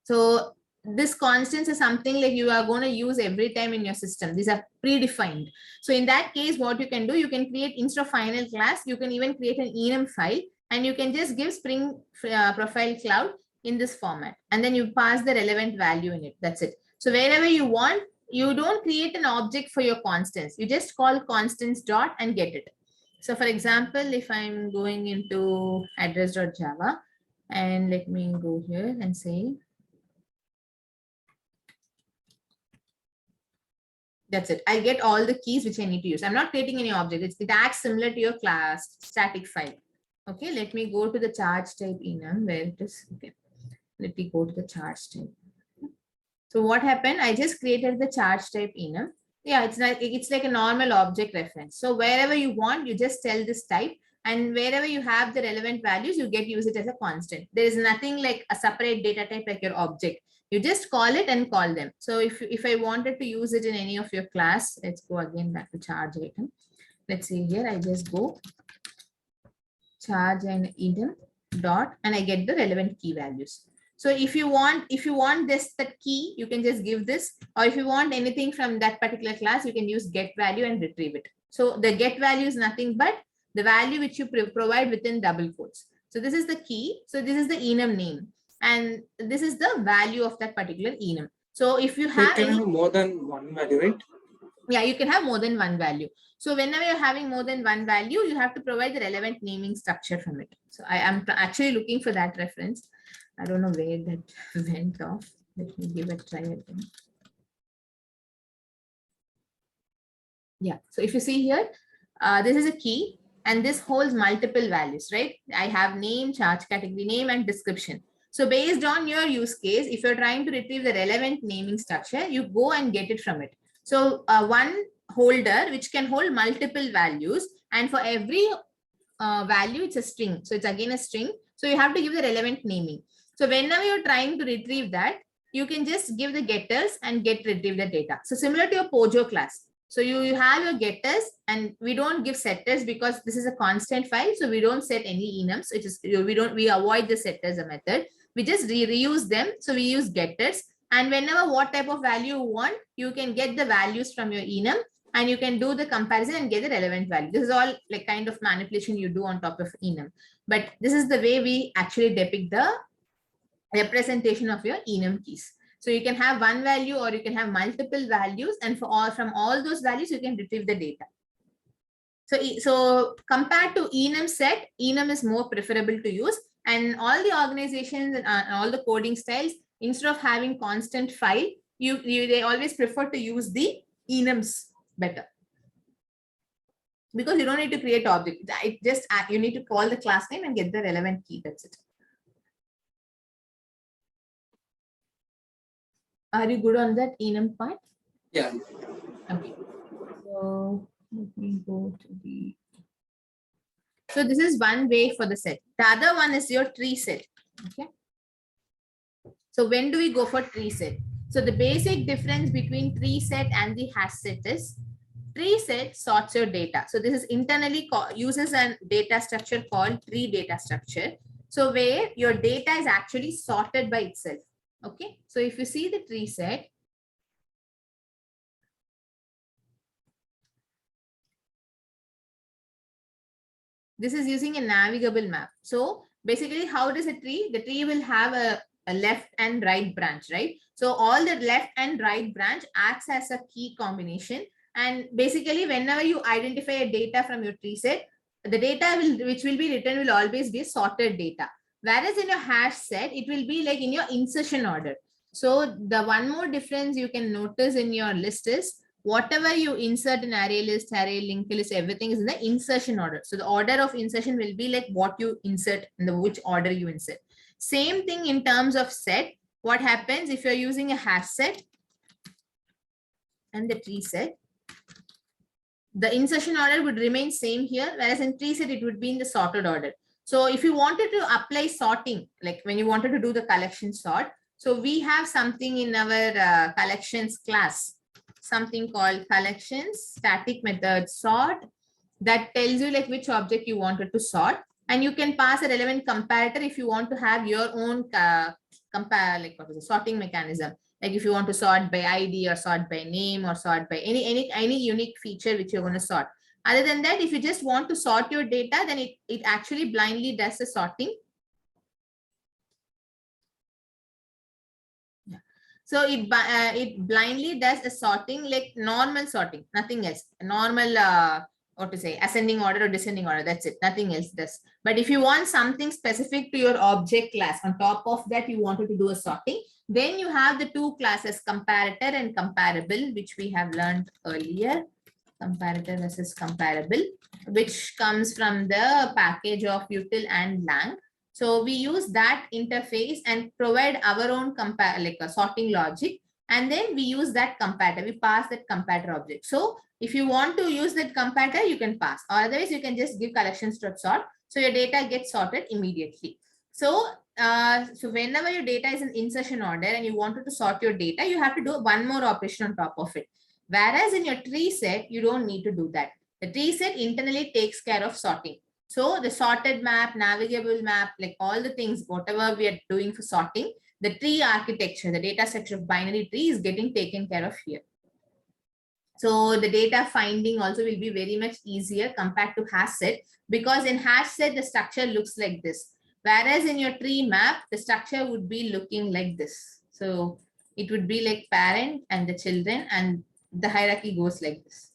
So this constants is something like you are going to use every time in your system. These are predefined. So in that case, what you can do, you can create instead of final class, you can even create an enum file, and you can just give Spring profile cloud in this format, and then you pass the relevant value in it. That's it. So wherever you want, you don't create an object for your constants. You just call constants dot and get it. So for example, if I'm going into address.java, and let me go here and say, that's it. I get all the keys which I need to use. I'm not creating any object. It acts similar to your class static file. Okay, let me go to the charge type enum where it is. Okay, let me go to the charge type. So what happened? I just created the charge type enum. Yeah, it's like a normal object reference. So wherever you want, you just tell this type, and wherever you have the relevant values, you use it as a constant. There is nothing like a separate data type like your object. You just call it and call them. So if I wanted to use it in any of your class, let's go again back to charge item. Let's see here, I just go charge and item dot, and I get the relevant key values. So if you want that key, you can just give this, or if you want anything from that particular class, you can use get value and retrieve it. So the get value is nothing but the value which you provide within double quotes. So this is the key. So this is the enum name, and this is the value of that particular enum. So if you have have more than one value, right? Yeah, you can have more than one value. So whenever you're having more than one value, you have to provide the relevant naming structure from it. So I am actually looking for that reference. I don't know where that went off. Let me give a try again. Yeah, so if you see here, this is a key and this holds multiple values, right? I have name, charge category name, and description. So based on your use case, if you're trying to retrieve the relevant naming structure, you go and get it from it. So one holder which can hold multiple values, and for every value, it's a string. So it's again a string. So you have to give the relevant naming. So whenever you're trying to retrieve that, you can just give the getters and retrieve the data. So similar to your Pojo class. So you have your getters, and we don't give setters because this is a constant file. So we don't set any enums. It is we avoid the setters a method. We just reuse them. So we use getters, and whenever what type of value you want, you can get the values from your enum, and you can do the comparison and get the relevant value. This is all like kind of manipulation you do on top of enum. But this is the way we actually depict the representation of your enum keys. So you can have one value or you can have multiple values, and from all those values, you can retrieve the data. So compared to enum set, enum is more preferable to use, and all the organizations and all the coding styles, instead of having constant file, they always prefer to use the enums better, because you don't need to create object. It just you need to call the class name and get the relevant key. That's it. Are you good on that enum part? Yeah. Okay. So let me go to the. So this is one way for the set. The other one is your tree set. Okay. So when do we go for tree set? So the basic difference between tree set and the hash set is, tree set sorts your data. So this is internally uses a data structure called tree data structure. So where your data is actually sorted by itself. Okay. So if you see the tree set, this is using a navigable map. So basically, how does a tree? The tree will have a left and right branch, right? So all the left and right branch acts as a key combination. And basically, whenever you identify a data from your tree set, the data which will be written will always be sorted data. Whereas in your hash set, it will be like in your insertion order. So the one more difference you can notice in your list is, whatever you insert in array list, array linked list, everything is in the insertion order. So the order of insertion will be like what you insert in the which order you insert. Same thing in terms of set. What happens if you're using a hash set and the tree set? The insertion order would remain same here, whereas in tree set, it would be in the sorted order. So if you wanted to apply sorting, like when you wanted to do the collection sort, so we have something in our collections class, something called collections static method sort, that tells you like which object you wanted to sort, and you can pass a relevant comparator if you want to have your own sorting mechanism. Like if you want to sort by ID or sort by name or sort by any unique feature which you're going to sort. Other than that, if you just want to sort your data, then it actually blindly does the sorting. So it blindly does a sorting, like normal sorting, nothing else. Normal, what to say, ascending order or descending order. That's it. Nothing else does. But if you want something specific to your object class, on top of that, you wanted to do a sorting, then you have the two classes, comparator and comparable, which we have learned earlier. Comparator versus comparable, which comes from the package of util and lang. So we use that interface and provide our own like a sorting logic, and then we use that comparator. We pass that comparator object. So if you want to use that comparator, you can pass, or otherwise you can just give collections.sort. So your data gets sorted immediately. So whenever your data is in insertion order and you wanted to sort your data, you have to do one more operation on top of it. Whereas in your tree set, you don't need to do that. The tree set internally takes care of sorting. So the sorted map, navigable map, like all the things, whatever we are doing for sorting, the tree architecture, the data structure of binary tree is getting taken care of here. So the data finding also will be very much easier compared to hash set, because in hash set, the structure looks like this. Whereas in your tree map, the structure would be looking like this. So it would be like parent and the children, and the hierarchy goes like this.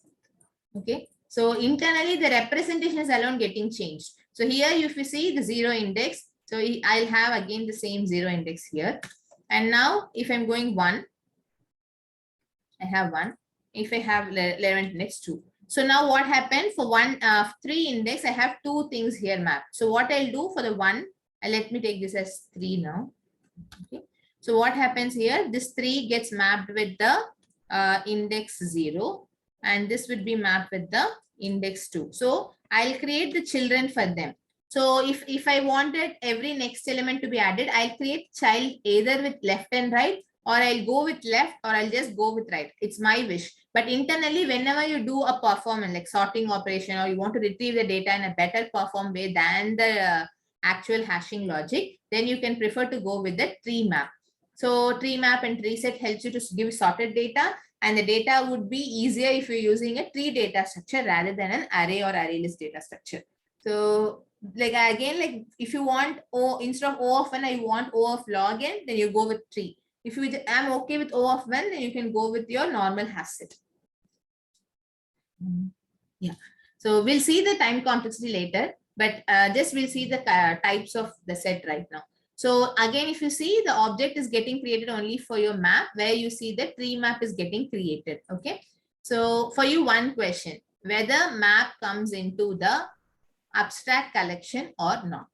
Okay. So internally, the representation is alone getting changed. So here, if you see the 0 index, so I'll have again the same 0 index here. And now if I'm going 1, I have 1. If I have 11 index, 2. So now what happened for 3 index, I have 2 things here mapped. So what I'll do for the 1, let me take this as 3 now. Okay. So what happens here, this 3 gets mapped with the index 0, and this would be mapped with the index 2. So I'll create the children for them. So if I wanted every next element to be added, I'll create child either with left and right, or I'll go with left, or I'll just go with right. It's my wish. But internally, whenever you do a performance like sorting operation, or you want to retrieve the data in a better perform way than the actual hashing logic, then you can prefer to go with the tree map. So tree map and tree set helps you to give sorted data, and the data would be easier if you're using a tree data structure rather than an array or array list data structure. So like again, like if you want O instead of O of 1, I want O of log n, then you go with tree. If you am okay with O of 1, then you can go with your normal hash set. Yeah. So we'll see the time complexity later, but just we'll see the types of the set right now. So again, if you see, the object is getting created only for your map, where you see the tree map is getting created. Okay. So for you, one question, whether map comes into the abstract collection or not.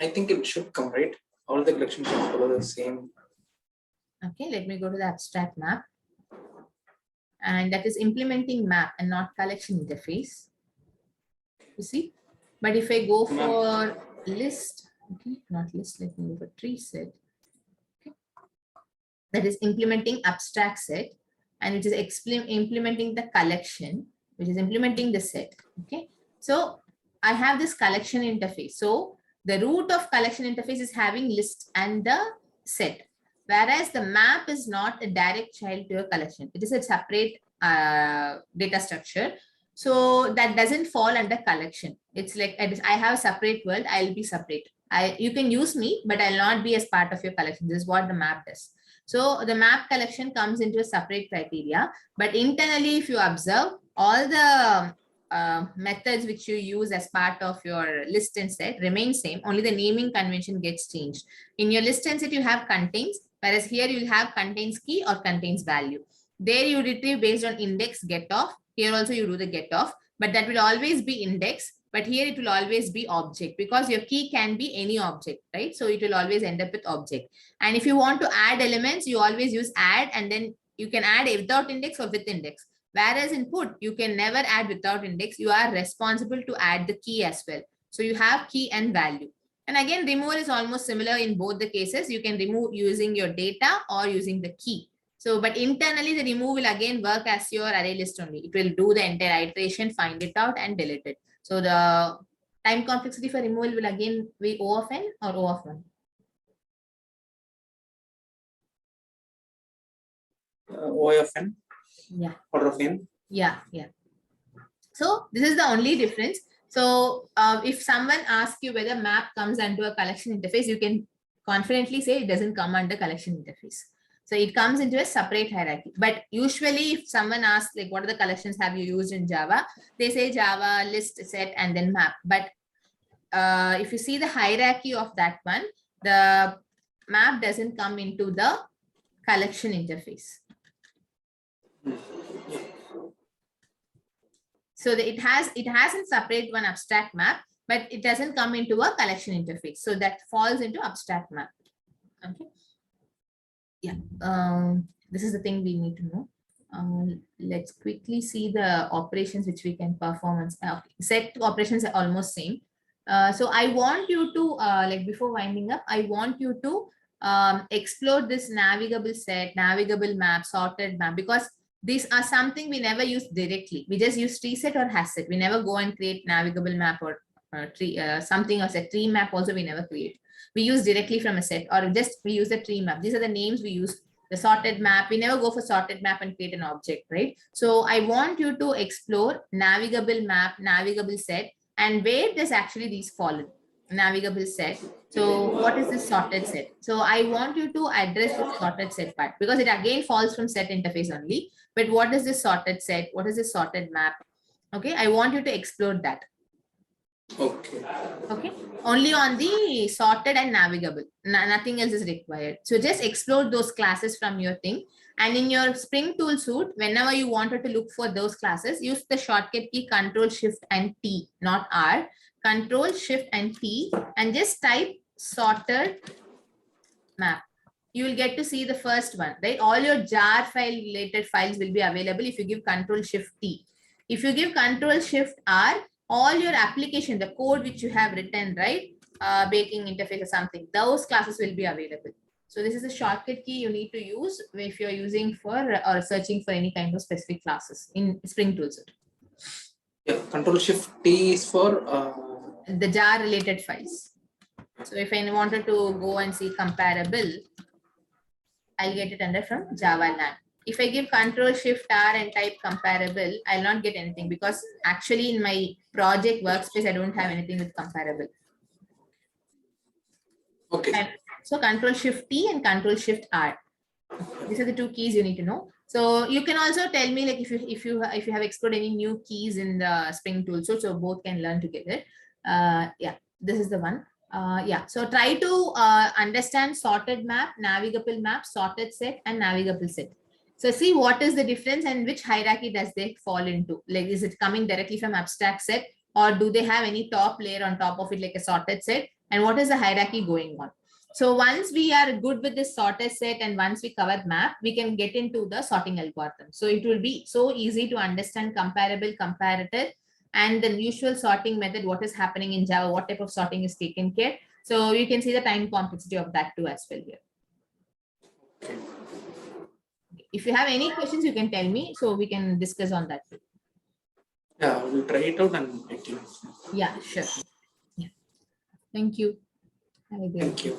I think it should come, right? All the collections should follow the same. Okay, let me go to the abstract map. And that is implementing map and not collection interface. You see? But if I go for list, okay, not list, let me go for tree set. Okay. That is implementing abstract set, and which is implementing the collection, which is implementing the set. Okay. So I have this collection interface. So the root of collection interface is having list and the set. Whereas the map is not a direct child to your collection. It is a separate data structure. So that doesn't fall under collection. It's like I have a separate world. I'll be separate. You can use me, but I'll not be as part of your collection. This is what the map does. So the map collection comes into a separate criteria. But internally, if you observe, all the methods which you use as part of your list and set remain same. Only the naming convention gets changed. In your list and set, you have contains, whereas here you will have contains key or contains value. There you retrieve based on index get off. Here also you do the get off, but that will always be index. But here it will always be object, because your key can be any object, right? So it will always end up with object. And if you want to add elements, you always use add, and then you can add without index or with index. Whereas in put, you can never add without index. You are responsible to add the key as well. So you have key and value. And again, removal is almost similar in both the cases. You can remove using your data or using the key. So, but internally, the remove will again work as your array list only. It will do the entire iteration, find it out, and delete it. So the time complexity for removal will again be O of n or O of 1. O of n. Yeah. Order of n. Yeah, yeah. So this is the only difference. So if someone asks you whether map comes under a collection interface, you can confidently say it doesn't come under collection interface. So it comes into a separate hierarchy. But usually if someone asks like what are the collections have you used in Java, they say Java, list, set, and then map. But if you see the hierarchy of that one, the map doesn't come into the collection interface. So it has a separate one abstract map, but it doesn't come into a collection interface. So that falls into abstract map. Okay. Yeah. This is the thing we need to know. Let's quickly see the operations which we can perform. Set operations are almost same. So I want you to like before winding up, I want you to explore this navigable set, navigable map, sorted map, because these are something we never use directly. We just use tree set or hash set. We never go and create navigable map or tree something else. A tree map also we never create. We use directly from a set, or just we use the tree map. These are the names we use. The sorted map, we never go for sorted map and create an object, right? So I want you to explore navigable map, navigable set, and where does actually these fallen. navigable set. So what is this sorted set? So I want you to address the sorted set part because it again falls from set interface only. But what is this sorted set? What is this sorted map? Okay, I want you to explore that. Okay. Okay, only on the sorted and navigable. Nothing else is required. So just explore those classes from your thing. And in your Spring tool suite, whenever you wanted to look for those classes, use the shortcut key Control Shift and T, not R. Control Shift and T, and just type sorted map. You will get to see the first one, right? All your jar file related files will be available if you give Control Shift T. If you give Control Shift R, all your application, the code which you have written, right? Baking interface or something, those classes will be available. So this is a shortcut key you need to use if you're using for or searching for any kind of specific classes in Spring Tool Suite. Yeah, Control Shift T is for the jar related files. So if I wanted to go and see comparable, I'll get it under from Java land. If I give Control Shift R and type comparable, I'll not get anything because actually in my project workspace, I don't have anything with comparable. okay. And so Control Shift T and Control Shift R. These are the two keys you need to know. So you can also tell me like if you have explored any new keys in the Spring tool, so both can learn together. Yeah, this is the one. Yeah, so try to understand sorted map, navigable map, sorted set, and navigable set. So see what is the difference and which hierarchy does they fall into? Like, is it coming directly from abstract set, or do they have any top layer on top of it like a sorted set? And what is the hierarchy going on? So once we are good with this sorted set and once we cover map, we can get into the sorting algorithm. So it will be so easy to understand comparable, comparator, and the usual sorting method, what is happening in Java, what type of sorting is taken care. So you can see the time complexity of that too as well here. If you have any questions, you can tell me so we can discuss on that too. Yeah, we'll try it out and let you know. Yeah, sure. Yeah. Thank you. Have a good day. Thank you.